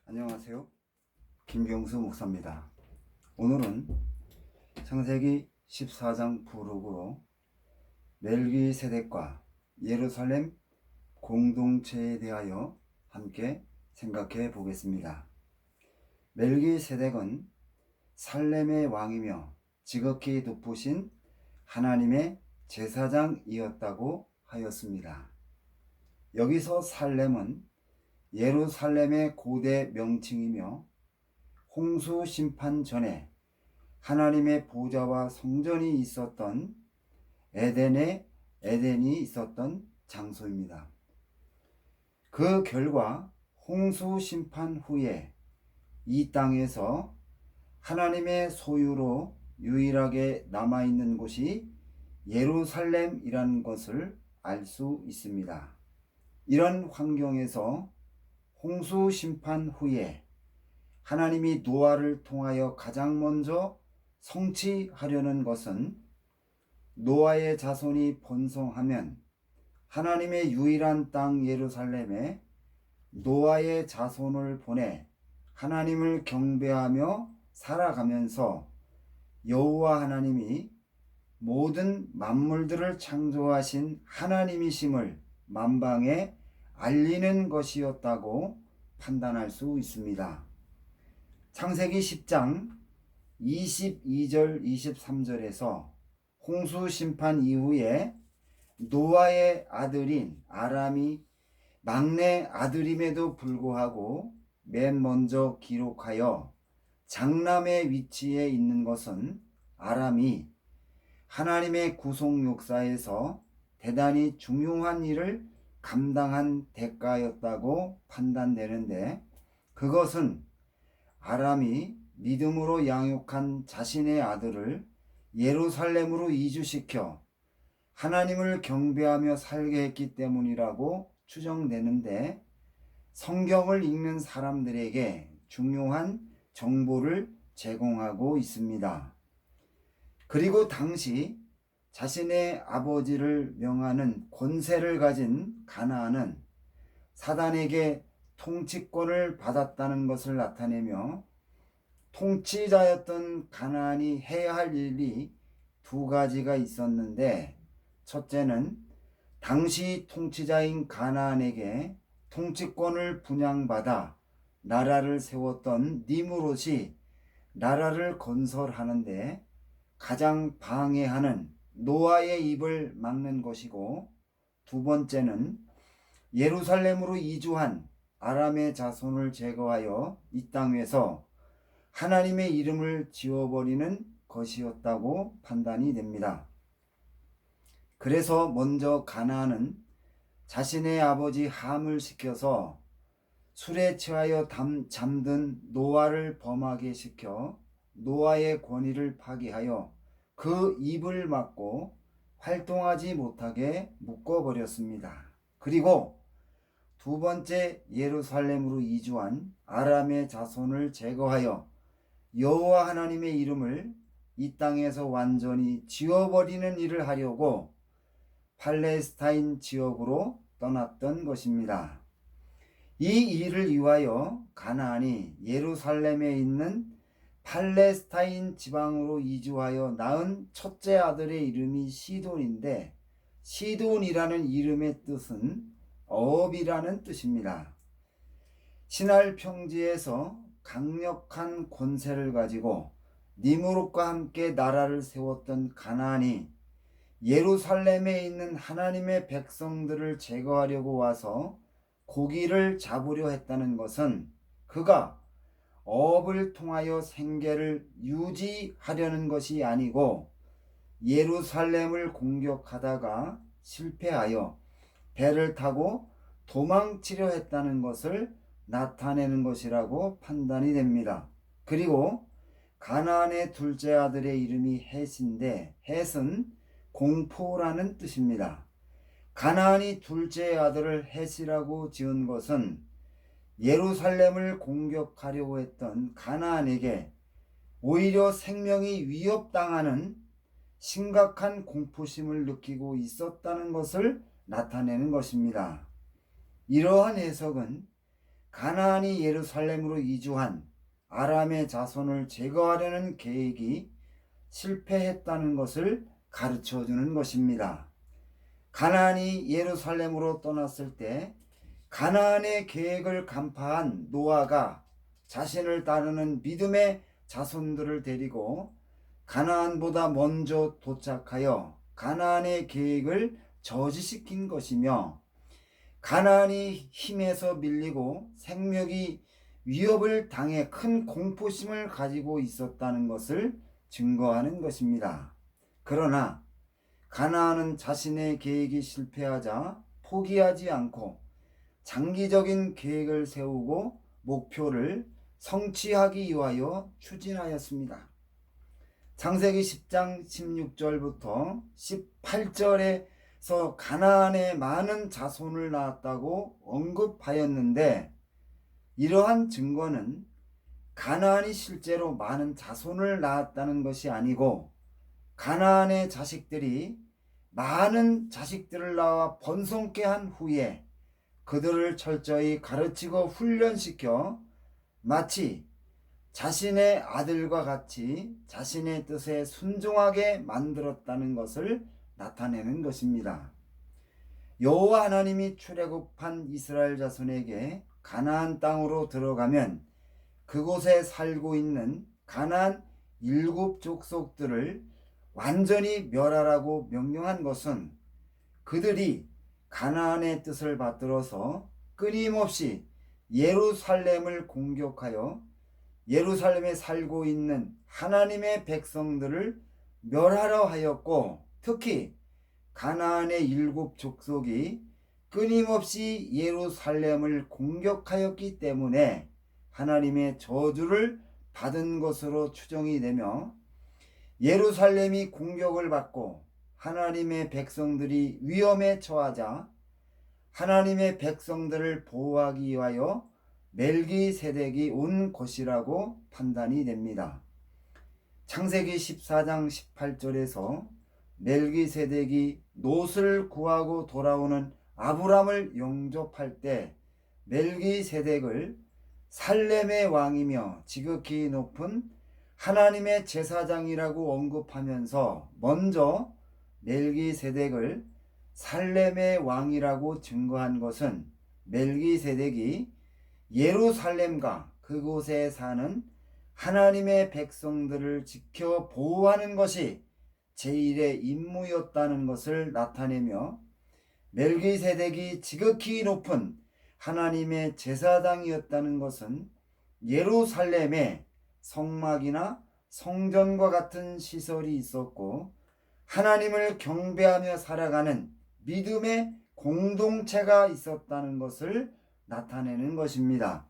안녕하세요. 김경수 목사입니다. 오늘은 창세기 14장 부록으로 멜기세덱과 예루살렘 공동체에 대하여 함께 생각해 보겠습니다. 멜기세덱은 살렘의 왕이며 지극히 높으신 하나님의 제사장이었다고 하였습니다. 여기서 살렘은 예루살렘의 고대 명칭이며 홍수 심판 전에 하나님의 보좌와 성전이 있었던 에덴이 있었던 장소입니다. 그 결과 홍수 심판 후에 이 땅에서 하나님의 소유로 유일하게 남아있는 곳이 예루살렘이라는 것을 알 수 있습니다. 이런 환경에서 홍수 심판 후에 하나님이 노아를 통하여 가장 먼저 성취하려는 것은 노아의 자손이 번성하면 하나님의 유일한 땅 예루살렘에 노아의 자손을 보내 하나님을 경배하며 살아가면서 여호와 하나님이 모든 만물들을 창조하신 하나님이심을 만방에 알리는 것이었다고 판단할 수 있습니다. 창세기 10장 22절 23절에서 홍수 심판 이후에 노아의 아들인 아람이 막내 아들임에도 불구하고 맨 먼저 기록하여 장남의 위치에 있는 것은 아람이 하나님의 구속 역사에서 대단히 중요한 일을 감당한 대가였다고 판단되는데, 그것은 아람이 믿음으로 양육한 자신의 아들을 예루살렘으로 이주시켜 하나님을 경배하며 살게 했기 때문이라고 추정되는데, 성경을 읽는 사람들에게 중요한 정보를 제공하고 있습니다. 그리고 당시 자신의 아버지를 명하는 권세를 가진 가나안은 사단에게 통치권을 받았다는 것을 나타내며, 통치자였던 가나안이 해야 할 일이 두 가지가 있었는데, 첫째는 당시 통치자인 가나안에게 통치권을 분양받아 나라를 세웠던 니므롯이 나라를 건설하는데 가장 방해하는 노아의 입을 막는 것이고, 두 번째는 예루살렘으로 이주한 아람의 자손을 제거하여 이 땅에서 하나님의 이름을 지워버리는 것이었다고 판단이 됩니다. 그래서 먼저 가나안은 자신의 아버지 함을 시켜서 술에 취하여 잠든 노아를 범하게 시켜 노아의 권위를 파기하여 그 입을 막고 활동하지 못하게 묶어버렸습니다. 그리고 두 번째 예루살렘으로 이주한 아람의 자손을 제거하여 여호와 하나님의 이름을 이 땅에서 완전히 지워버리는 일을 하려고 팔레스타인 지역으로 떠났던 것입니다. 이 일을 위하여 가나안이 예루살렘에 있는 팔레스타인 지방으로 이주하여 낳은 첫째 아들의 이름이 시돈인데, 시돈이라는 이름의 뜻은 어업이라는 뜻입니다. 신할 평지에서 강력한 권세를 가지고 니므롯과 함께 나라를 세웠던 가나안이 예루살렘에 있는 하나님의 백성들을 제거하려고 와서 고기를 잡으려 했다는 것은 그가 어업을 통하여 생계를 유지하려는 것이 아니고 예루살렘을 공격하다가 실패하여 배를 타고 도망치려 했다는 것을 나타내는 것이라고 판단이 됩니다. 그리고 가나안의 둘째 아들의 이름이 헷인데, 헷은 공포라는 뜻입니다. 가나안이 둘째 아들을 헷이라고 지은 것은 예루살렘을 공격하려고 했던 가나안에게 오히려 생명이 위협당하는 심각한 공포심을 느끼고 있었다는 것을 나타내는 것입니다. 이러한 해석은 가나안이 예루살렘으로 이주한 아람의 자손을 제거하려는 계획이 실패했다는 것을 가르쳐 주는 것입니다. 가나안이 예루살렘으로 떠났을 때 가나안의 계획을 간파한 노아가 자신을 따르는 믿음의 자손들을 데리고 가나안보다 먼저 도착하여 가나안의 계획을 저지시킨 것이며, 가나안이 힘에서 밀리고 생명이 위협을 당해 큰 공포심을 가지고 있었다는 것을 증거하는 것입니다. 그러나 가나안은 자신의 계획이 실패하자 포기하지 않고 장기적인 계획을 세우고 목표를 성취하기 위하여 추진하였습니다. 창세기 10장 16절부터 18절에서 가나안에 많은 자손을 낳았다고 언급하였는데, 이러한 증거는 가나안이 실제로 많은 자손을 낳았다는 것이 아니고 가나안의 자식들이 많은 자식들을 낳아 번성케 한 후에 그들을 철저히 가르치고 훈련시켜 마치 자신의 아들과 같이 자신의 뜻에 순종하게 만들었다는 것을 나타내는 것입니다. 여호와 하나님이 출애굽한 이스라엘 자손에게 가나안 땅으로 들어가면 그곳에 살고 있는 가나안 7 족속들을 완전히 멸하라고 명령한 것은 그들이 가나안의 뜻을 받들어서 끊임없이 예루살렘을 공격하여 예루살렘에 살고 있는 하나님의 백성들을 멸하려 하였고, 특히 가나안의 7 족속이 끊임없이 예루살렘을 공격하였기 때문에 하나님의 저주를 받은 것으로 추정이 되며, 예루살렘이 공격을 받고 하나님의 백성들이 위험에 처하자 하나님의 백성들을 보호하기 위하여 멜기세덱이 온 것이라고 판단이 됩니다. 창세기 14장 18절에서 멜기세덱이 롯을 구하고 돌아오는 아브람을 영접할 때 멜기세덱을 살렘의 왕이며 지극히 높은 하나님의 제사장이라고 언급하면서 먼저 멜기세덱을 살렘의 왕이라고 증거한 것은 멜기세덱이 예루살렘과 그곳에 사는 하나님의 백성들을 지켜 보호하는 것이 제1의 임무였다는 것을 나타내며, 멜기세덱이 지극히 높은 하나님의 제사장이었다는 것은 예루살렘에 성막이나 성전과 같은 시설이 있었고 하나님을 경배하며 살아가는 믿음의 공동체가 있었다는 것을 나타내는 것입니다.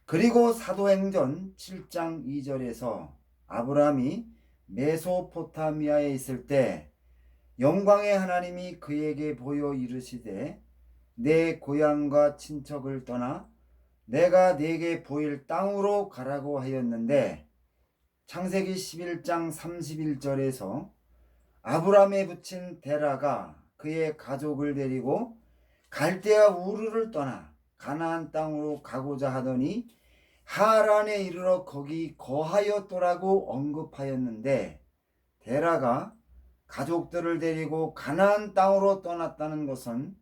그리고 사도행전 7장 2절에서 아브라함이 메소포타미아에 있을 때 영광의 하나님이 그에게 보여 이르시되 내 고향과 친척을 떠나 내가 네게 보일 땅으로 가라고 하였는데, 창세기 11장 31절에서 아브라함의 부친 데라가 그의 가족을 데리고 갈대아 우르를 떠나 가나안 땅으로 가고자 하더니 하란에 이르러 거기 거하였더라고 언급하였는데, 데라가 가족들을 데리고 가나안 땅으로 떠났다는 것은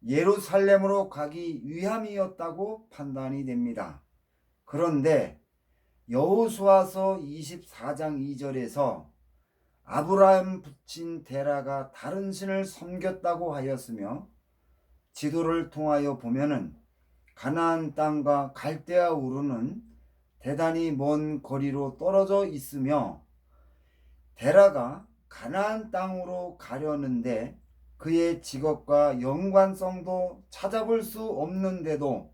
예루살렘으로 가기 위함이었다고 판단이 됩니다. 그런데 여호수아서 24장 2절에서 아브라함 부친 데라가 다른 신을 섬겼다고 하였으며, 지도를 통하여 보면은 가나안 땅과 갈대아 우르는 대단히 먼 거리로 떨어져 있으며, 데라가 가나안 땅으로 가려는데 그의 직업과 연관성도 찾아볼 수 없는데도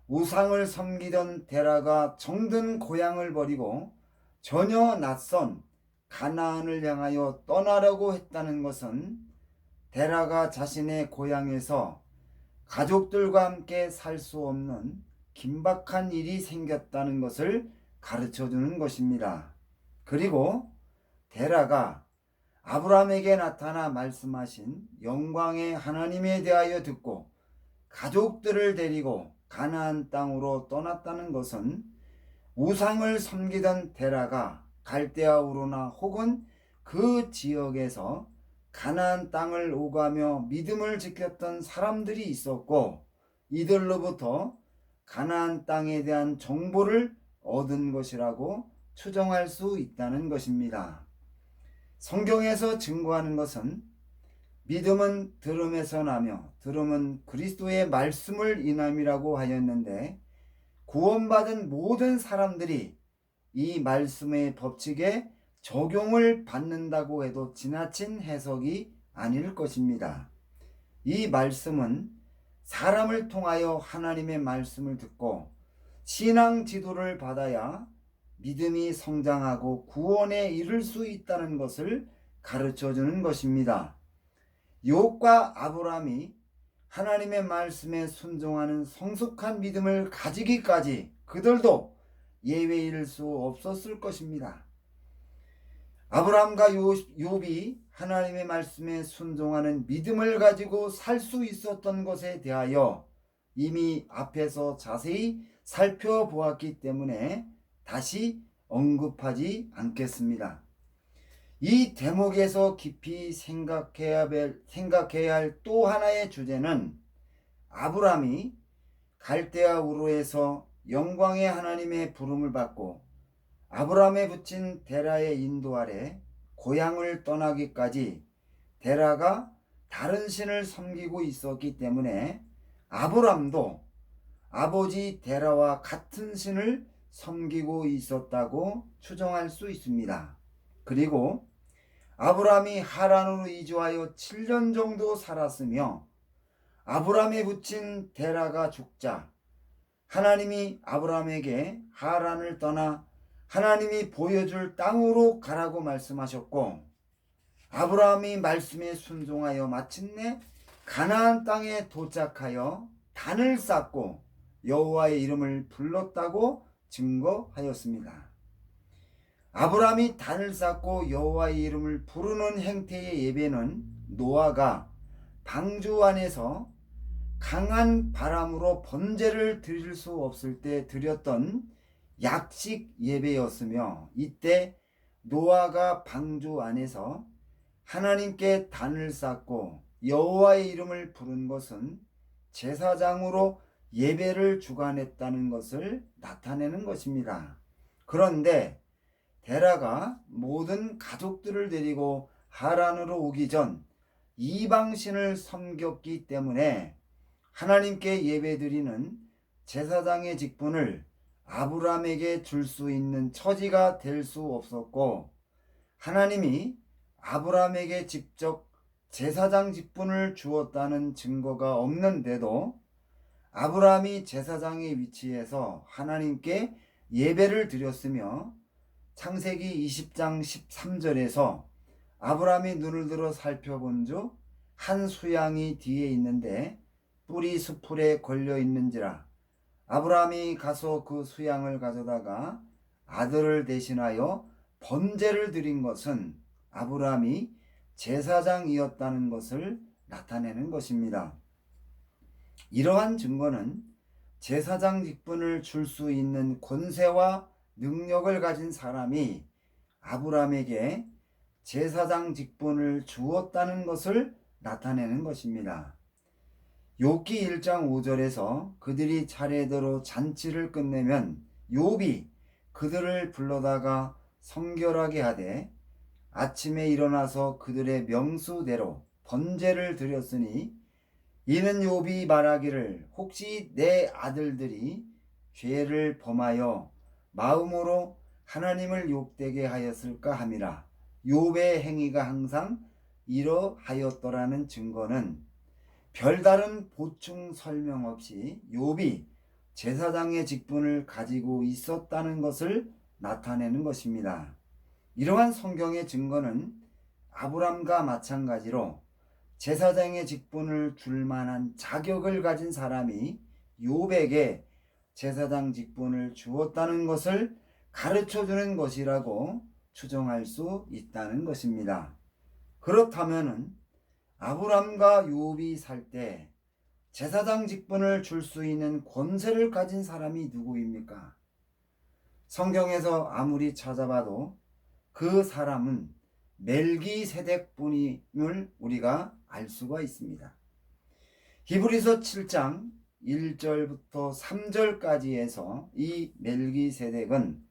우상을 섬기던 데라가 정든 고향을 버리고 전혀 낯선 가나안을 향하여 떠나려고 했다는 것은 데라가 자신의 고향에서 가족들과 함께 살 수 없는 긴박한 일이 생겼다는 것을 가르쳐 주는 것입니다. 그리고 데라가 아브라함에게 나타나 말씀하신 영광의 하나님에 대하여 듣고 가족들을 데리고 가나안 땅으로 떠났다는 것은 우상을 섬기던 데라가 갈대아 우르나 혹은 그 지역에서 가나안 땅을 오가며 믿음을 지켰던 사람들이 있었고, 이들로부터 가나안 땅에 대한 정보를 얻은 것이라고 추정할 수 있다는 것입니다. 성경에서 증거하는 것은 믿음은 들음에서 나며 들음은 그리스도의 말씀을 인함이라고 하였는데, 구원받은 모든 사람들이 이 말씀의 법칙에 적용을 받는다고 해도 지나친 해석이 아닐 것입니다. 이 말씀은 사람을 통하여 하나님의 말씀을 듣고 신앙 지도를 받아야 믿음이 성장하고 구원에 이를 수 있다는 것을 가르쳐 주는 것입니다. 욥과 아브라함이 하나님의 말씀에 순종하는 성숙한 믿음을 가지기까지 그들도 예외일 수 없었을 것입니다. 아브라함과 욥이 하나님의 말씀에 순종하는 믿음을 가지고 살 수 있었던 것에 대하여 이미 앞에서 자세히 살펴보았기 때문에 다시 언급하지 않겠습니다. 이 대목에서 깊이 생각해야 할 또 하나의 주제는 아브라함이 갈대아 우르에서 영광의 하나님의 부름을 받고 아브라함에 붙인 데라의 인도 아래 고향을 떠나기까지 데라가 다른 신을 섬기고 있었기 때문에 아브라함도 아버지 데라와 같은 신을 섬기고 있었다고 추정할 수 있습니다. 그리고 아브라함이 하란으로 이주하여 7년 정도 살았으며 아브라함에 붙인 데라가 죽자 하나님이 아브라함에게 하란을 떠나 하나님이 보여줄 땅으로 가라고 말씀하셨고, 아브라함이 말씀에 순종하여 마침내 가나안 땅에 도착하여 단을 쌓고 여호와의 이름을 불렀다고 증거하였습니다. 아브라함이 단을 쌓고 여호와의 이름을 부르는 행태의 예배는 노아가 방주 안에서 강한 바람으로 번제를 드릴 수 없을 때 드렸던 약식 예배였으며, 이때 노아가 방주 안에서 하나님께 단을 쌓고 여호와의 이름을 부른 것은 제사장으로 예배를 주관했다는 것을 나타내는 것입니다. 그런데 데라가 모든 가족들을 데리고 하란으로 오기 전 이방신을 섬겼기 때문에 하나님께 예배드리는 제사장의 직분을 아브라함에게 줄 수 있는 처지가 될 수 없었고, 하나님이 아브라함에게 직접 제사장 직분을 주었다는 증거가 없는데도 아브라함이 제사장의 위치에서 하나님께 예배를 드렸으며, 창세기 20장 13절에서 아브라함이 눈을 들어 살펴본즉 한 수양이 뒤에 있는데 뿔이 수풀에 걸려 있는지라 아브라함이 가서 그 수양을 가져다가 아들을 대신하여 번제를 드린 것은 아브라함이 제사장이었다는 것을 나타내는 것입니다. 이러한 증거는 제사장 직분을 줄 수 있는 권세와 능력을 가진 사람이 아브라함에게 제사장 직분을 주었다는 것을 나타내는 것입니다. 욥기 1장 5절에서 그들이 차례대로 잔치를 끝내면 욥이 그들을 불러다가 성결하게 하되 아침에 일어나서 그들의 명수대로 번제를 드렸으니, 이는 욥이 말하기를 혹시 내 아들들이 죄를 범하여 마음으로 하나님을 욕되게 하였을까 함이라. 욥의 행위가 항상 이러하였더라는 증거는 별다른 보충 설명 없이 욥이 제사장의 직분을 가지고 있었다는 것을 나타내는 것입니다. 이러한 성경의 증거는 아브람과 마찬가지로 제사장의 직분을 줄 만한 자격을 가진 사람이 욥에게 제사장 직분을 주었다는 것을 가르쳐주는 것이라고 추정할 수 있다는 것입니다. 그렇다면 아브람과 욥이 살 때 제사장 직분을 줄 수 있는 권세를 가진 사람이 누구입니까? 성경에서 아무리 찾아봐도 그 사람은 멜기세덱뿐임을 우리가 알 수가 있습니다. 히브리서 7장 1절부터 3절까지에서 이 멜기세덱은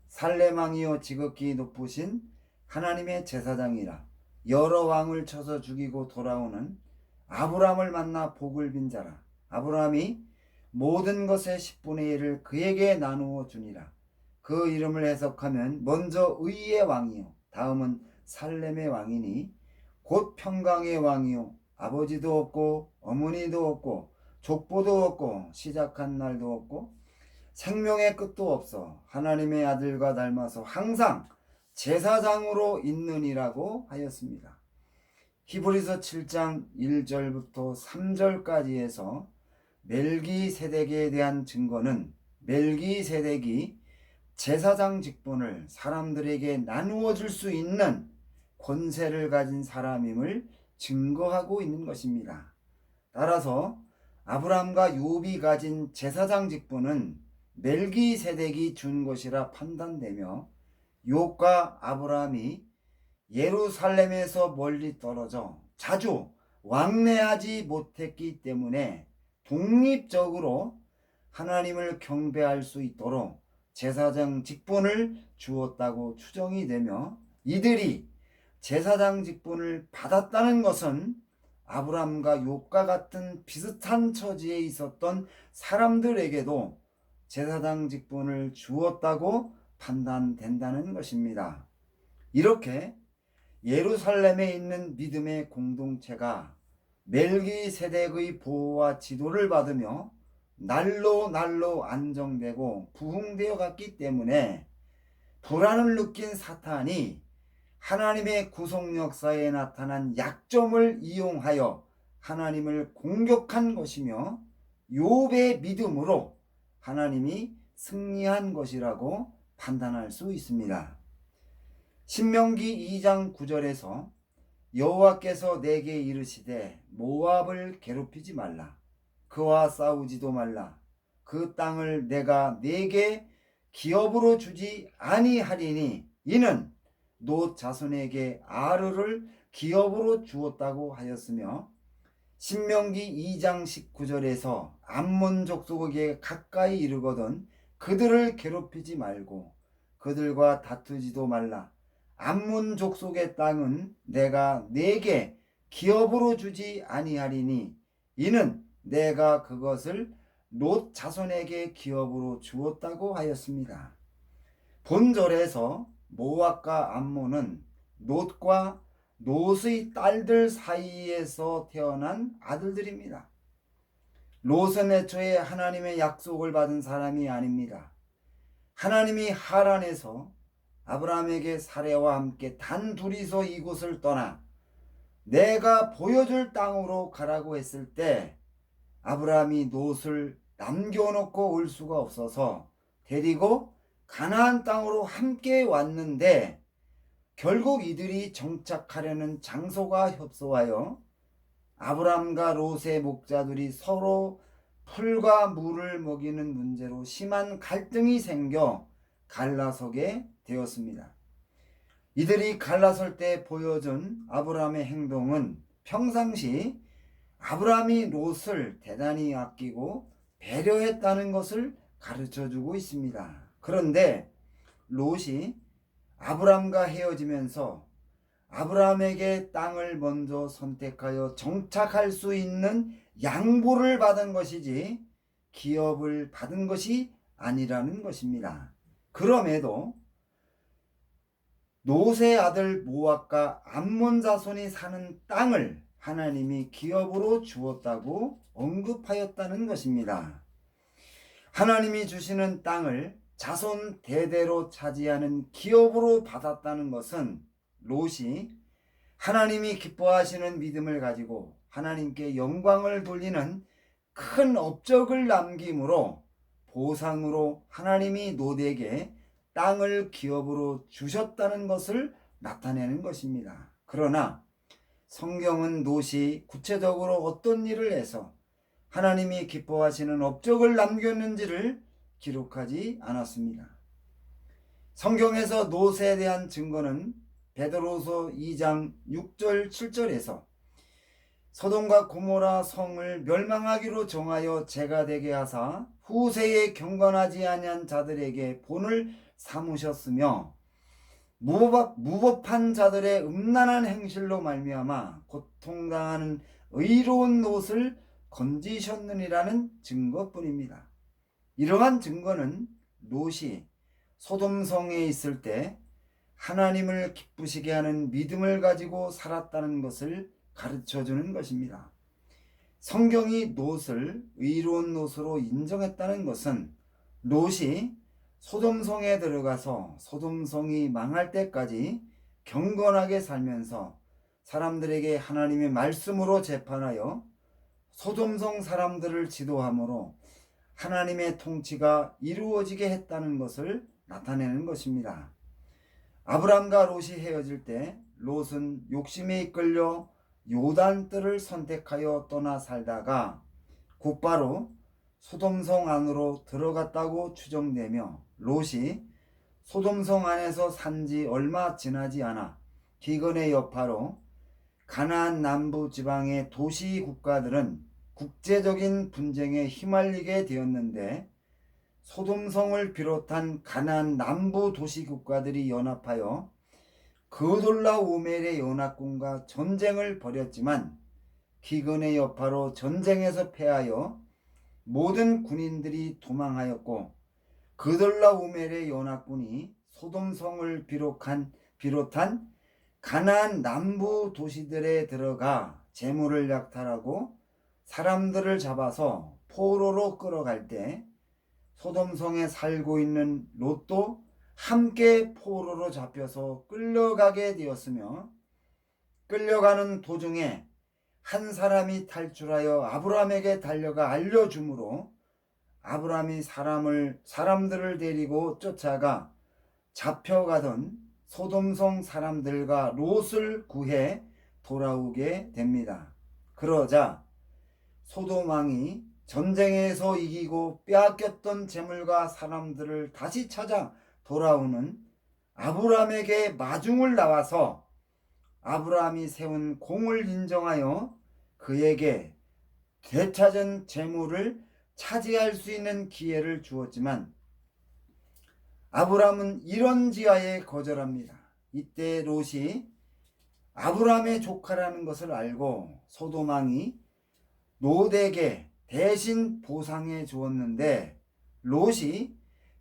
살렘왕이요 지극히 높으신 하나님의 제사장이라 여러 왕을 쳐서 죽이고 돌아오는 아브라함을 만나 복을 빈 자라. 아브라함이 모든 것의 10분의 1을 그에게 나누어 주니라. 그 이름을 해석하면 먼저 의의 왕이요 다음은 살렘의 왕이니 곧 평강의 왕이요 아버지도 없고 어머니도 없고 족보도 없고 시작한 날도 없고 생명의 끝도 없어 하나님의 아들과 닮아서 항상 제사장으로 있느니라고 하였습니다. 히브리서 7장 1절부터 3절까지 해서 멜기세덱에 대한 증거는 멜기세덱이 제사장 직분을 사람들에게 나누어 줄 수 있는 권세를 가진 사람임을 증거하고 있는 것입니다. 따라서 아브라함과 욥이 가진 제사장 직분은 멜기세덱이 준 것이라 판단되며 욥과 아브라함이 예루살렘에서 멀리 떨어져 자주 왕래하지 못했기 때문에 독립적으로 하나님을 경배할 수 있도록 제사장 직분을 주었다고 추정이 되며 이들이 제사장 직분을 받았다는 것은 아브라함과 욥과 같은 비슷한 처지에 있었던 사람들에게도 제사장 직분을 주었다고 판단된다는 것입니다. 이렇게 예루살렘에 있는 믿음의 공동체가 멜기세덱의 보호와 지도를 받으며 날로 안정되고 부흥되어 갔기 때문에 불안을 느낀 사탄이 하나님의 구속 역사에 나타난 약점을 이용하여 하나님을 공격한 것이며 욥의 믿음으로 하나님이 승리한 것이라고 판단할 수 있습니다. 신명기 2장 9절에서 여호와께서 내게 이르시되 모압을 괴롭히지 말라. 그와 싸우지도 말라. 그 땅을 내가 네게 기업으로 주지 아니하리니 이는 롯 자손에게 아르를 기업으로 주었다고 하였으며 신명기 2장 19절에서 암몬 족속에게 가까이 이르거든 그들을 괴롭히지 말고 그들과 다투지도 말라. 암몬 족속의 땅은 내가 네게 기업으로 주지 아니하리니 이는 내가 그것을 롯 자손에게 기업으로 주었다고 하였습니다. 본절에서 모압과 암몬은 롯과 롯의 딸들 사이에서 태어난 아들들입니다. 롯은 애초에 하나님의 약속을 받은 사람이 아닙니다. 하나님이 하란에서 아브라함에게 사레와 함께 단 둘이서 이곳을 떠나 내가 보여줄 땅으로 가라고 했을 때 아브라함이 롯을 남겨놓고 올 수가 없어서 데리고 가나안 땅으로 함께 왔는데 결국 이들이 정착하려는 장소가 협소하여 아브라함과 롯의 목자들이 서로 풀과 물을 먹이는 문제로 심한 갈등이 생겨 갈라서게 되었습니다. 이들이 갈라설 때 보여준 아브라함의 행동은 평상시 아브라함이 롯을 대단히 아끼고 배려했다는 것을 가르쳐주고 있습니다. 그런데 롯이 아브라함과 헤어지면서 아브라함에게 땅을 먼저 선택하여 정착할 수 있는 양보를 받은 것이지 기업을 받은 것이 아니라는 것입니다. 그럼에도 롯의 아들 모압과 암몬 자손이 사는 땅을 하나님이 기업으로 주었다고 언급하였다는 것입니다. 하나님이 주시는 땅을 자손 대대로 차지하는 기업으로 받았다는 것은 롯이 하나님이 기뻐하시는 믿음을 가지고 하나님께 영광을 돌리는 큰 업적을 남김으로 보상으로 하나님이 롯에게 땅을 기업으로 주셨다는 것을 나타내는 것입니다. 그러나 성경은 롯이 구체적으로 어떤 일을 해서 하나님이 기뻐하시는 업적을 남겼는지를 기록하지 않았습니다. 성경에서 롯에 대한 증거는 베드로서 2장 6절 7절에서 소돔과 고모라 성을 멸망하기로 정하여 재가 되게 하사 후세에 경건하지 아니한 자들에게 본을 삼으셨으며 무법한 자들의 음란한 행실로 말미암아 고통당하는 의로운 롯을 건지셨느니라는 증거뿐입니다. 이러한 증거는 롯이 소돔성에 있을 때 하나님을 기쁘시게 하는 믿음을 가지고 살았다는 것을 가르쳐주는 것입니다. 성경이 롯을 의로운 롯으로 인정했다는 것은 롯이 소돔성에 들어가서 소돔성이 망할 때까지 경건하게 살면서 사람들에게 하나님의 말씀으로 재판하여 소돔성 사람들을 지도함으로 하나님의 통치가 이루어지게 했다는 것을 나타내는 것입니다. 아브람과 롯이 헤어질 때 롯은 욕심에 이끌려 요단뜰을 선택하여 떠나 살다가 곧바로 소돔성 안으로 들어갔다고 추정되며 롯이 소돔성 안에서 산지 얼마 지나지 않아 기근의 여파로 가나안 남부 지방의 도시 국가들은 국제적인 분쟁에 휘말리게 되었는데 소돔성을 비롯한 가나안 남부 도시 국가들이 연합하여 그돌라오멜의 연합군과 전쟁을 벌였지만 기근의 여파로 전쟁에서 패하여 모든 군인들이 도망하였고 그돌라오멜의 연합군이 소돔성을 비롯한 가나안 남부 도시들에 들어가 재물을 약탈하고 사람들을 잡아서 포로로 끌어갈 때 소돔성에 살고 있는 롯도 함께 포로로 잡혀서 끌려가게 되었으며 끌려가는 도중에 한 사람이 탈출하여 아브람에게 달려가 알려주므로 아브람이 사람들을 데리고 쫓아가 잡혀가던 소돔성 사람들과 롯을 구해 돌아오게 됩니다. 그러자 소돔 왕이 전쟁에서 이기고 빼앗겼던 재물과 사람들을 다시 찾아 돌아오는 아브람에게 마중을 나와서 아브람이 세운 공을 인정하여 그에게 되찾은 재물을 차지할 수 있는 기회를 주었지만 아브람은 이런 지하에 거절합니다. 이때 롯이 아브람의 조카라는 것을 알고 소돔 왕이 롯에게 대신 보상해 주었는데 롯이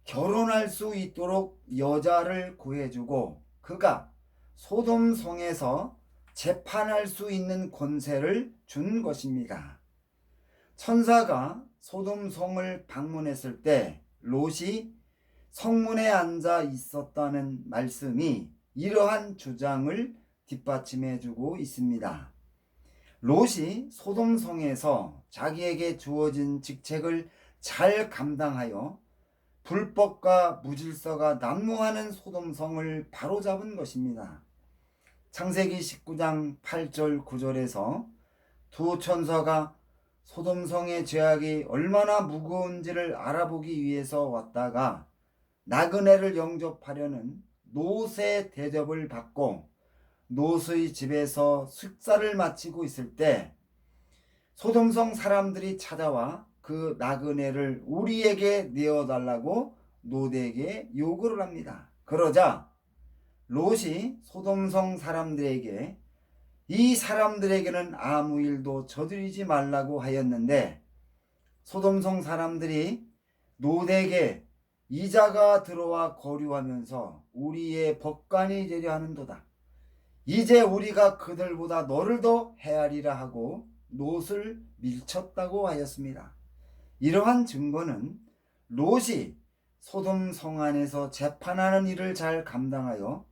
결혼할 수 있도록 여자를 구해주고 그가 소돔성에서 재판할 수 있는 권세를 준 것입니다. 천사가 소돔성을 방문했을 때 롯이 성문에 앉아 있었다는 말씀이 이러한 주장을 뒷받침해 주고 있습니다. 롯이 소돔성에서 자기에게 주어진 직책을 잘 감당하여 불법과 무질서가 난무하는 소돔성을 바로잡은 것입니다. 창세기 19장 8절 9절에서 두 천사가 소돔성의 죄악이 얼마나 무거운지를 알아보기 위해서 왔다가 나그네를 영접하려는 롯의 대접을 받고 롯의 집에서 식사를 마치고 있을 때 소돔성 사람들이 찾아와 그 나그네를 우리에게 내어달라고 롯에게 요구를 합니다. 그러자 롯이 소돔성 사람들에게 이 사람들에게는 아무 일도 저지르지 말라고 하였는데 소돔성 사람들이 롯에게 이자가 들어와 거류하면서 우리의 법관이 되려 하는도다. 이제 우리가 그들보다 너를 더 헤아리라 하고 롯을 밀쳤다고 하였습니다. 이러한 증거는 롯이 소돔 성 안에서 재판하는 일을 잘 감당하여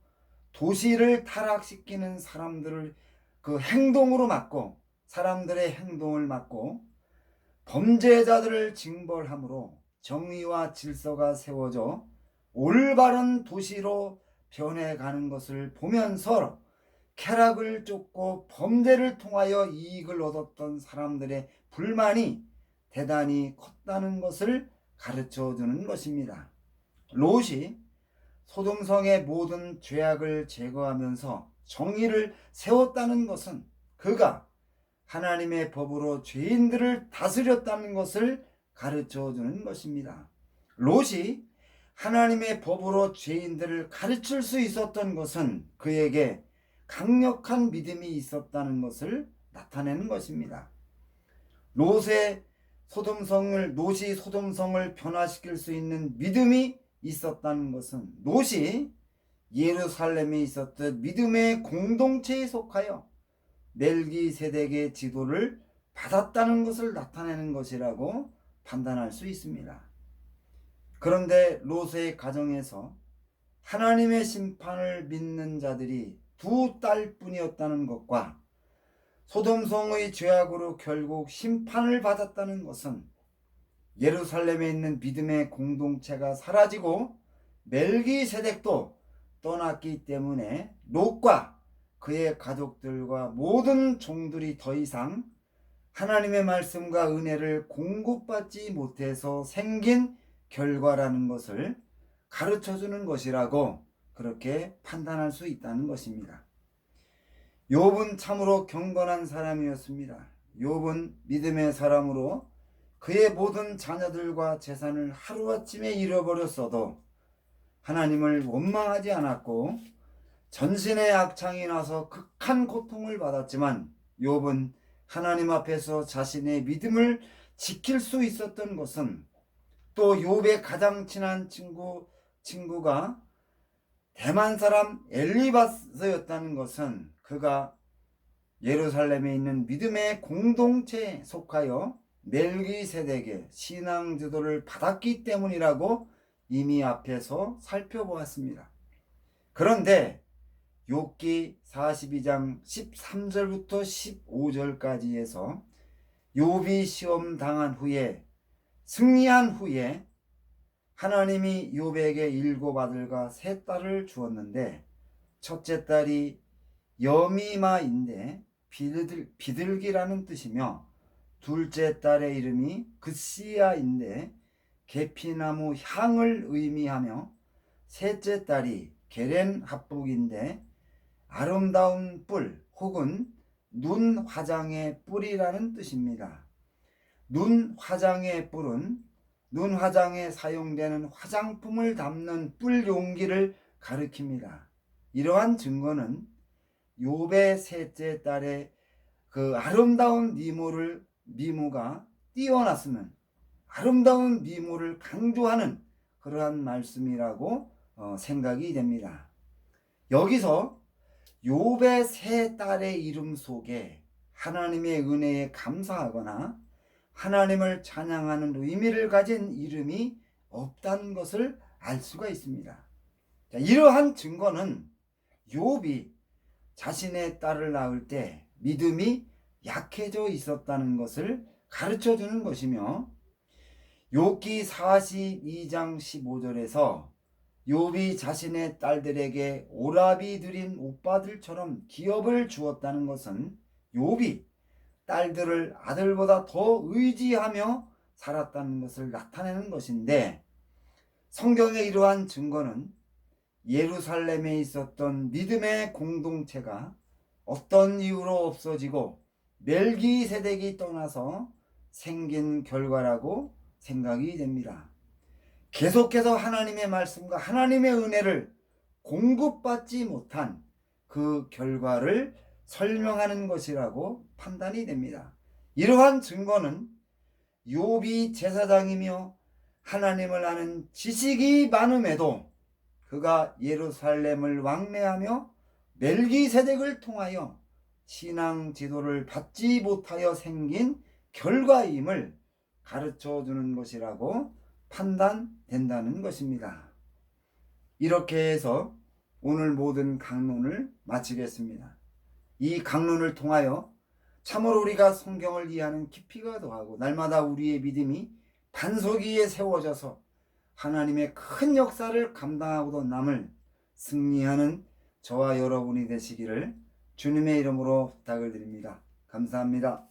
도시를 타락시키는 사람들을 그 행동으로 막고 사람들의 행동을 막고 범죄자들을 징벌함으로 정의와 질서가 세워져 올바른 도시로 변해가는 것을 보면서 쾌락을 쫓고 범죄를 통하여 이익을 얻었던 사람들의 불만이 대단히 컸다는 것을 가르쳐 주는 것입니다. 롯이 소돔성의 모든 죄악을 제거하면서 정의를 세웠다는 것은 그가 하나님의 법으로 죄인들을 다스렸다는 것을 가르쳐 주는 것입니다. 롯이 하나님의 법으로 죄인들을 가르칠 수 있었던 것은 그에게 강력한 믿음이 있었다는 것을 나타내는 것입니다. 롯이 소돔성을 변화시킬 수 있는 믿음이 있었다는 것은 롯이 예루살렘에 있었던 믿음의 공동체에 속하여 멜기세덱의 지도를 받았다는 것을 나타내는 것이라고 판단할 수 있습니다. 그런데 롯의 가정에서 하나님의 심판을 믿는 자들이 두 딸뿐이었다는 것과 소돔성의 죄악으로 결국 심판을 받았다는 것은 예루살렘에 있는 믿음의 공동체가 사라지고 멜기세덱도 떠났기 때문에 롯과 그의 가족들과 모든 종들이 더 이상 하나님의 말씀과 은혜를 공급받지 못해서 생긴 결과라는 것을 가르쳐주는 것이라고 그렇게 판단할 수 있다는 것입니다. 욥은 참으로 경건한 사람이었습니다. 욥은 믿음의 사람으로 그의 모든 자녀들과 재산을 하루아침에 잃어버렸어도 하나님을 원망하지 않았고 전신에 악창이 나서 극한 고통을 받았지만 욥은 하나님 앞에서 자신의 믿음을 지킬 수 있었던 것은 또 욥의 가장 친한 친구가 대만 사람 엘리바스였다는 것은 그가 예루살렘에 있는 믿음의 공동체에 속하여 멜기세덱의 신앙 지도를 받았기 때문이라고 이미 앞에서 살펴보았습니다. 그런데 욥기 42장 13절부터 15절까지에서 욥이 시험 당한 후에 승리한 후에 하나님이 욥에게 7 아들과 3 딸을 주었는데 첫째 딸이 여미마인데 비둘기라는 뜻이며 둘째 딸의 이름이 그시야인데 계피나무 향을 의미하며 셋째 딸이 게렌합북인데 아름다운 뿔 혹은 눈 화장의 뿔이라는 뜻입니다. 눈 화장의 뿔은 눈 화장에 사용되는 화장품을 담는 뿔 용기를 가리킵니다. 이러한 증거는 욥의 셋째 딸의 그 아름다운 미모가 뛰어났으면 아름다운 미모를 강조하는 그러한 말씀이라고 생각이 됩니다. 여기서 욥의 세 딸의 이름 속에 하나님의 은혜에 감사하거나 하나님을 찬양하는 의미를 가진 이름이 없다는 것을 알 수가 있습니다. 자, 이러한 증거는 욥이 자신의 딸을 낳을 때 믿음이 약해져 있었다는 것을 가르쳐 주는 것이며 욥기 42장 15절에서 욥이 자신의 딸들에게 오라비 드린 오빠들처럼 기업을 주었다는 것은 욥이 딸들을 아들보다 더 의지하며 살았다는 것을 나타내는 것인데 성경의 이러한 증거는 예루살렘에 있었던 믿음의 공동체가 어떤 이유로 없어지고 멜기세덱이 떠나서 생긴 결과라고 생각이 됩니다. 계속해서 하나님의 말씀과 하나님의 은혜를 공급받지 못한 그 결과를 설명하는 것이라고 판단이 됩니다. 이러한 증거는 욥이 제사장이며 하나님을 아는 지식이 많음에도 그가 예루살렘을 왕래하며 멜기세덱을 통하여 신앙 지도를 받지 못하여 생긴 결과임을 가르쳐 주는 것이라고 판단된다는 것입니다. 이렇게 해서 오늘 모든 강론을 마치겠습니다. 이 강론을 통하여 참으로 우리가 성경을 이해하는 깊이가 더하고 날마다 우리의 믿음이 반석 위에 세워져서 하나님의 큰 역사를 감당하고도 남을 승리하는 저와 여러분이 되시기를 주님의 이름으로 부탁을 드립니다. 감사합니다.